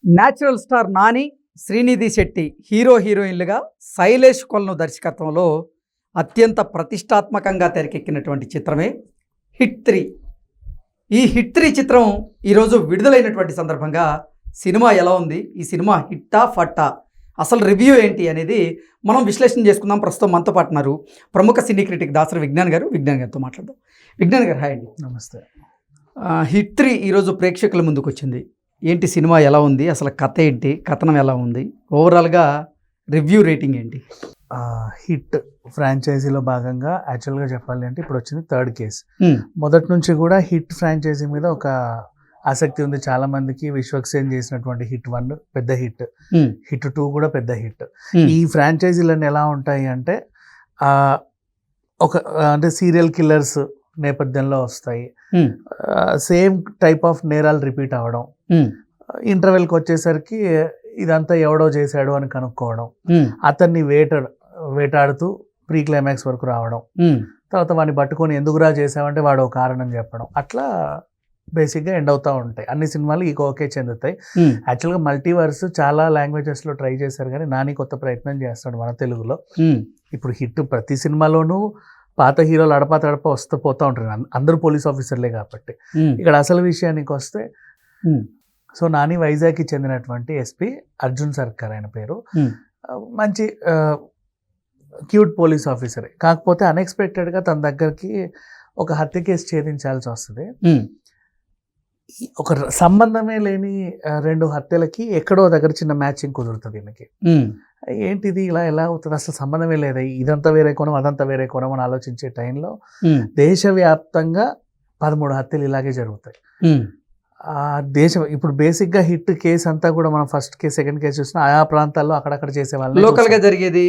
Natural star Nani, Srinidhi Shetty హీరోయిన్లుగా శైలేష్ కొలను దర్శకత్వంలో అత్యంత ప్రతిష్టాత్మకంగా తెరకెక్కినటువంటి చిత్రమే హిట్ 3. ఈ హిట్ 3 చిత్రం ఈరోజు విడుదలైనటువంటి సందర్భంగా సినిమా ఎలా ఉంది, ఈ సినిమా హిట్టా ఫట్టా, అసలు రివ్యూ ఏంటి అనేది మనం విశ్లేషణ చేసుకుందాం. ప్రస్తుతం మనతో పాటు ఉన్నారు ప్రముఖ సినీ క్రిటిక్ దాసరి విజ్ఞాన్ గారితో మాట్లాడదాం. విజ్ఞాన్ గారు, హాయ్ అండి. నమస్తే. హిట్ 3 ఈరోజు ప్రేక్షకుల ముందుకు వచ్చింది. ఏంటి సినిమా ఎలా ఉంది, అసలు కథ ఏంటి, కథనం ఎలా ఉంది, ఓవరాల్గా రివ్యూ రేటింగ్ ఏంటి? హిట్ ఫ్రాంచైజీలో భాగంగా యాక్చువల్గా చెప్పాలి అంటే ఇప్పుడు వచ్చింది 3rd కేసు. మొదటి నుంచి కూడా హిట్ ఫ్రాంచైజీ మీద ఒక ఆసక్తి ఉంది చాలా మందికి. విశ్వక్సేన్ చేసినటువంటి హిట్ 1 పెద్ద హిట్, హిట్ 2 కూడా పెద్ద హిట్. ఈ ఫ్రాంచైజీలన్నీ ఎలా ఉంటాయి అంటే అంటే సీరియల్ కిల్లర్స్ నేపథ్యంలో వస్తాయి. సేమ్ టైప్ ఆఫ్ నేరాలు రిపీట్ అవ్వడం, ఇంటర్వెల్కి వచ్చేసరికి ఇదంతా ఎవడో చేశాడు అని కనుక్కోవడం, అతన్ని వేటాడుతూ ప్రీ క్లైమాక్స్ వరకు రావడం, తర్వాత వాడిని పట్టుకొని ఎందుకురా చేసావంటే వాడు ఒక కారణం చెప్పడం, అట్లా బేసిక్గా ఎండ్ అవుతూ ఉంటాయి. అన్ని సినిమాలు ఈ కోకే చెందుతాయి. యాక్చువల్గా మల్టీవర్స్ చాలా లాంగ్వేజెస్లో ట్రై చేశారు, కానీ నాని కొత్త ప్రయత్నం చేస్తాడు మన తెలుగులో. ఇప్పుడు హిట్ ప్రతి సినిమాలోనూ పాత హీరోలు అడపా తడప వస్తూ పోతూ ఉంటారు, అందరూ పోలీస్ ఆఫీసర్లే కాబట్టి. ఇక్కడ అసలు విషయానికి వస్తే, సో నాని వైజాగ్కి చెందినటువంటి ఎస్పీ అర్జున్ సర్కార్ ఆయన పేరు. మంచి క్యూట్ పోలీస్ ఆఫీసరే, కాకపోతే అన్ఎక్స్పెక్టెడ్గా తన దగ్గరికి ఒక హత్య కేసు ఛేదించాల్సి వస్తుంది. ఒక సంబంధమే లేని 2 హత్యలకి ఎక్కడో దగ్గర చిన్న మ్యాచింగ్ కుదురుతుంది ఈయనకి. ఏంటిది ఇలా ఎలా అవుతుంది, అసలు సంబంధమే లేదా, ఇదంతా వేరే కోణం అదంతా వేరే కోణం అని ఆలోచించే టైంలో దేశవ్యాప్తంగా 13 హత్యలు ఇలాగే జరుగుతాయి. ఇప్పుడు బేసిక్గా హిట్ కేసు అంతా కూడా మనం ఫస్ట్ కేసు సెకండ్ కేసు చూసినా ఆయా ప్రాంతాల్లో అక్కడక్కడ చేసే వాళ్ళు లోకల్గా జరిగేది,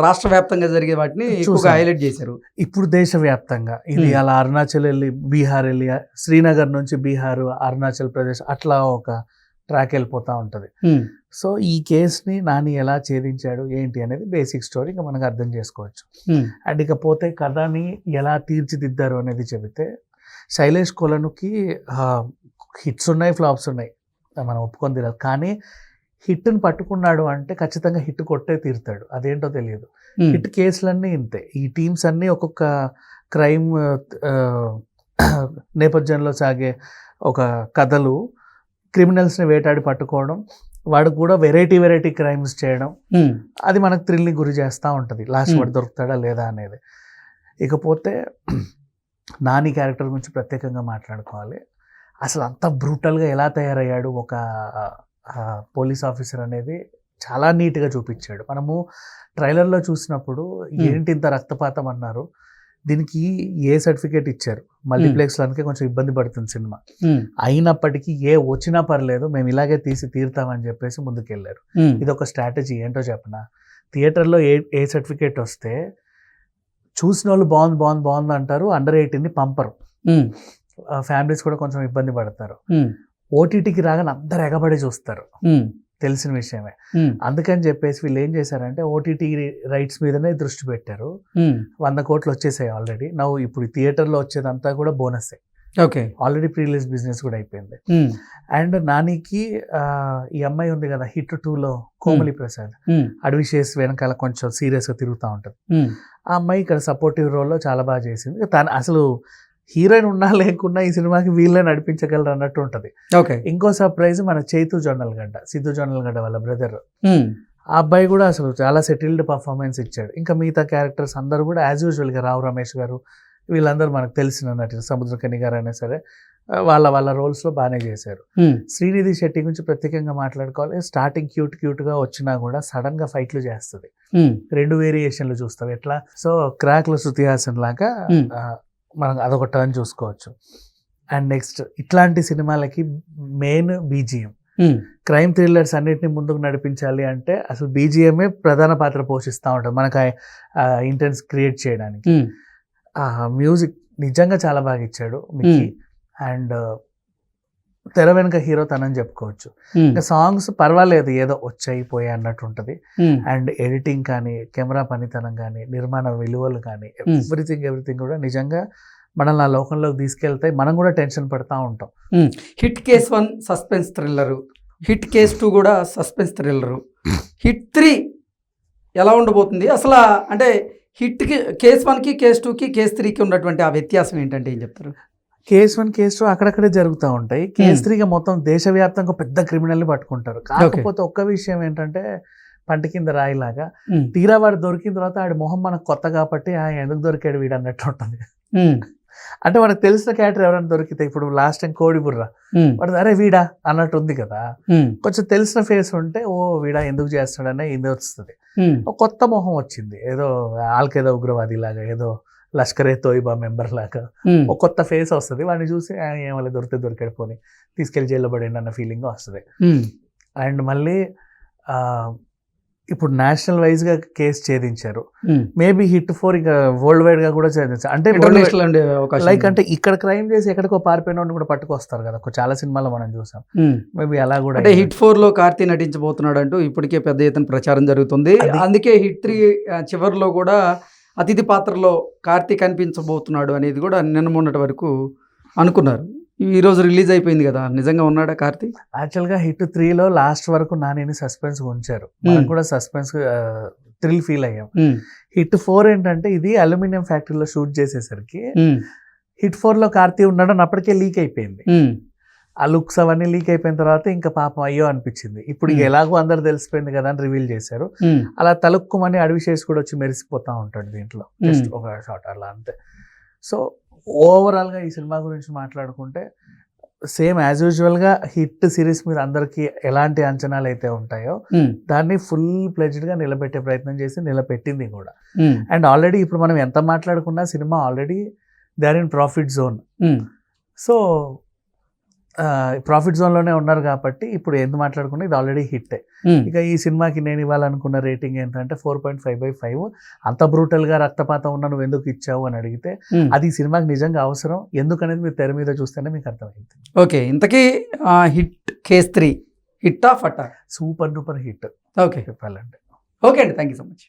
రాష్ట్ర వ్యాప్తంగా జరిగే వాటిని హైలైట్ చేశారు. ఇప్పుడు దేశవ్యాప్తంగా ఇది అలా అరుణాచల్ వెళ్ళి బీహార్ వెళ్ళి, శ్రీనగర్ నుంచి బీహార్ అరుణాచల్ ప్రదేశ్ అట్లా ఒక ట్రాక్ వెళ్ళిపోతూ ఉంటుంది. సో ఈ కేసుని నాని ఎలా ఛేదించాడు ఏంటి అనేది బేసిక్ స్టోరీ ఇంకా మనకు అర్థం చేసుకోవచ్చు. అండ్ ఇకపోతే కథని ఎలా తీర్చిదిద్దారు అనేది చెబితే, శైలేష్ కొలనుకి హిట్స్ ఉన్నాయి, ఫ్లాప్స్ ఉన్నాయి, మనం ఒప్పుకొని తిరగదు. కానీ హిట్ని పట్టుకున్నాడు అంటే ఖచ్చితంగా హిట్ కొట్టే తీరుతాడు, అదేంటో తెలియదు. హిట్ కేసులన్నీ ఇంతే. ఈ టీమ్స్ అన్నీ ఒక్కొక్క క్రైమ్ నేపథ్యంలో సాగే ఒక కథలు, క్రిమినల్స్ని వేటాడి పట్టుకోవడం, వాడు కూడా వెరైటీ క్రైమ్స్ చేయడం, అది మనకు థ్రిల్ని గురి చేస్తూ ఉంటుంది. లాస్ట్ వాడు దొరుకుతాడా లేదా అనేది. ఇకపోతే నాని క్యారెక్టర్ గురించి ప్రత్యేకంగా మాట్లాడుకోవాలి. అసలు అంత బ్రూటల్గా ఎలా తయారయ్యాడు ఒక పోలీస్ ఆఫీసర్ అనేది చాలా నీట్గా చూపించాడు. మనము ట్రైలర్లో చూసినప్పుడు ఏంటి ఇంత రక్తపాతం అన్నారు, దీనికి ఏ సర్టిఫికేట్ ఇచ్చారు, మల్టీప్లెక్స్లో అందుకే కొంచెం ఇబ్బంది పడుతుంది సినిమా. అయినప్పటికీ ఏ వచ్చినా పర్లేదు మేము ఇలాగే తీసి తీరుతామని చెప్పేసి ముందుకెళ్ళారు. ఇది ఒక స్ట్రాటజీ. ఏంటో చెప్పనా, థియేటర్లో ఏ సర్టిఫికేట్ వస్తే చూసిన వాళ్ళు బాగుంది అంటారు, అండర్ 18ని పంపరు, ఫ్యామిలీస్ కూడా కొంచెం ఇబ్బంది పడతారు. ఓటీటీకి రాగానే అందరు ఎగబడి చూస్తారు, తెలిసిన విషయమే. అందుకని చెప్పేసి వీళ్ళు ఏం చేశారంటే ఓటీటీ రైట్స్ మీదనే దృష్టి పెట్టారు. 100 కోట్లు వచ్చేసాయి ఆల్రెడీ. ఇప్పుడు థియేటర్లో వచ్చేదంతా కూడా బోనసే. Okay, already pre release business కూడా అయిపోయింది. అండ్ నానికి ఈ అమ్మాయి ఉంది కదా హిట్ 2లో, కోమలి ప్రసాద్, అడవి చేసి వెనకాల కొంచెం సీరియస్గా తిరుగుతూ ఉంటుంది. ఆ అమ్మాయి ఇక్కడ సపోర్టివ్ రోల్లో చాలా బాగా చేసింది. తను అసలు హీరోయిన్ ఉన్నా లేకున్నా ఈ సినిమాకి వీళ్ళే నడిపించగలరు అన్నట్టు ఉంటుంది. ఇంకో సర్ప్రైజ్ మన సిద్ధు జొన్నలగడ్డ వాళ్ళ బ్రదర్. ఆ అబ్బాయి కూడా అసలు చాలా సెటిల్డ్ పర్ఫార్మెన్స్ ఇచ్చాడు. ఇంకా మిగతా క్యారెక్టర్స్ అందరూ కూడా యాజ్ యూజువల్గా రావు రమేష్ గారు వీళ్ళందరూ మనకు తెలిసిన నటులు, సముద్రకని గారు అయినా సరే వాళ్ళ రోల్స్లో బాగానే చేశారు. శ్రీనిధి శెట్టి గురించి ప్రత్యేకంగా మాట్లాడుకోవాలి. స్టార్టింగ్ క్యూట్గా వచ్చినా కూడా సడన్గా ఫైట్లు చేస్తుంది. 2 వేరియేషన్లు చూస్తాం ఎట్లా. సో క్రాక్లో శృతి హాసన్ లాగా మనం అదొక టర్న్ చూసుకోవచ్చు. అండ్ నెక్స్ట్ ఇట్లాంటి సినిమాలకి మెయిన్ బీజిఎం. క్రైమ్ థ్రిల్లర్స్ అన్నిటిని ముందుకు నడిపించాలి అంటే అసలు బీజిఎంఏ ప్రధాన పాత్ర పోషిస్తూ ఉంటుంది మనకు ఇంటెన్స్ క్రియేట్ చేయడానికి. మ్యూజిక్ నిజంగా చాలా బాగా ఇచ్చాడు మిక్కీ. అండ్ తెర వెనుక హీరో తనని చెప్పుకోవచ్చు. ఇంకా సాంగ్స్ పర్వాలేదు, ఏదో వచ్చాయి పోయాయి అన్నట్టు ఉంటుంది. అండ్ ఎడిటింగ్ కానీ, కెమెరా పనితనం కానీ, నిర్మాణ విలువలు కానీ, ఎవ్రీథింగ్ కూడా నిజంగా మనల్ని ఆ లోకంలోకి తీసుకెళ్తాయి. మనం కూడా టెన్షన్ పడతా ఉంటాం. Hit case 1 suspense thriller, hit case 2 కూడా సస్పెన్స్ థ్రిల్లరు. హిట్ 3 ఎలా ఉండబోతుంది అసలు? అంటే హిట్కి కేస్ 1కి కేస్ 2కి కేస్ 3కి ఉన్నటువంటి ఆ వ్యత్యాసం ఏంటంటే ఏం చెప్తారు? కేస్ 1 కేస్ 2 అక్కడక్కడే జరుగుతూ ఉంటాయి. కేస్ 3గా మొత్తం దేశవ్యాప్తంగా పెద్ద క్రిమినల్ని పట్టుకుంటారు. కాకపోతే ఒక్క విషయం ఏంటంటే పంట కింద రాయిలాగా తీరా వాడు దొరికిన తర్వాత ఆడి మొహం మనకు కొత్త కాబట్టి ఎందుకు దొరికాడు వీడు అన్నట్టు ఉంటుంది. అంటే మనకు తెలిసిన క్యారెక్టర్ ఎవరైనా దొరికితే, ఇప్పుడు లాస్ట్ టైం కోడి బుర్ర వాడు అరే వీడా అన్నట్టు ఉంది కదా, కొంచెం తెలిసిన ఫేస్ ఉంటే ఓ వీడా ఎందుకు చేస్తాడనే ఇది వస్తుంది. ఒక కొత్త మొహం వచ్చింది, ఏదో ఆల్కేదో ఉగ్రవాది లాగా, ఏదో లష్కరే తోయిబా మెంబర్ లాగా ఒక కొత్త ఫేస్ వస్తుంది. వాడిని చూసి ఏమో దొరికితే దొరికాడు పోని తీసుకెళ్లి జైల్లో పడండి అన్న ఫీలింగ్ వస్తుంది. అండ్ మళ్ళీ ఇప్పుడు నేషనల్ వైజ్ గా కేసు ఛేదించారు. మేబీ హిట్ 4 ఇంకా వరల్డ్ వైడ్ గా కూడా ఛేదించారు. అంటే లైక్ అంటే ఇక్కడ క్రైమ్ చేసి ఎక్కడికో పారిపోయిన కూడా పట్టుకొస్తారు కదా, చాలా సినిమాలో మనం చూసాం. మేబీ అలా కూడా అంటే హిట్ 4 లో కార్తీ నటించబోతున్నాడు అంటూ ఇప్పటికే పెద్ద ఎత్తున ప్రచారం జరుగుతుంది. అందుకే హిట్ 3 చివరిలో కూడా అతిథి పాత్రలో కార్తీ కనిపించబోతున్నాడు అనేది కూడా నిన్న మొన్నటి వరకు అనుకున్నారు. ఈ రోజు రిలీజ్ అయిపోయింది కదా, నిజంగా ఉన్నాడా కార్తీ? యాక్చువల్గా హిట్ 3లో లాస్ట్ వరకు నాని సస్పెన్స్ ఉంచారు, మనం కూడా సస్పెన్స్ థ్రిల్ ఫీల్ అయ్యాం. హిట్ 4 ఏంటంటే ఇది అల్యూమినియం ఫ్యాక్టరీలో షూట్ చేసేసరికి హిట్ 4లో కార్తీ ఉన్నాడని అప్పటికే లీక్ అయిపోయింది. ఆ లుక్స్ అవన్నీ లీక్ అయిపోయిన తర్వాత ఇంకా పాపం అయ్యో అనిపించింది. ఇప్పుడు ఎలాగో అందరు తెలిసిపోయింది కదా అని రివీల్ చేశారు. అలా తలుక్కుమని అడవిశేష్ కూడా వచ్చి మెరిసిపోతా ఉంటాడు దీంట్లో, జస్ట్ ఒక షాట్ అలా అంతే. సో ఓవరాల్గా ఈ సినిమా గురించి మాట్లాడుకుంటే సేమ్ యాజ్ యూజువల్గా హిట్ సిరీస్ మీద అందరికీ ఎలాంటి అంచనాలు అయితే ఉంటాయో దాన్ని ఫుల్ ప్లెజ్డ్గా నిలబెట్టే ప్రయత్నం చేసి నిలబెట్టింది కూడా. అండ్ ఆల్రెడీ ఇప్పుడు మనం ఎంత మాట్లాడుకున్నా cinema already they are in profit zone. So profit జోన్లోనే ఉన్నారు కాబట్టి ఇప్పుడు ఎంత మాట్లాడుకున్నా ఇది ఆల్రెడీ హిట్టే. ఇక ఈ సినిమాకి నేను ఇవ్వాలనుకున్న రేటింగ్ ఏంటంటే 4.5/5. అంత బ్రూటల్గా రక్తపాతం ఉన్న నువ్వు ఎందుకు ఇచ్చావు అని అడిగితే అది ఈ సినిమాకి నిజంగా అవసరం ఎందుకనేది మీరు తెర మీద చూస్తేనే మీకు అర్థమైంది. ఓకే, ఇంతకీ హిట్ కేస్ 3 హిట్టా ఫట్టా? సూపర్ డూపర్ హిట్ ఓకే చెప్పాలంటే. ఓకే అండి, థ్యాంక్ యూ సో మచ్.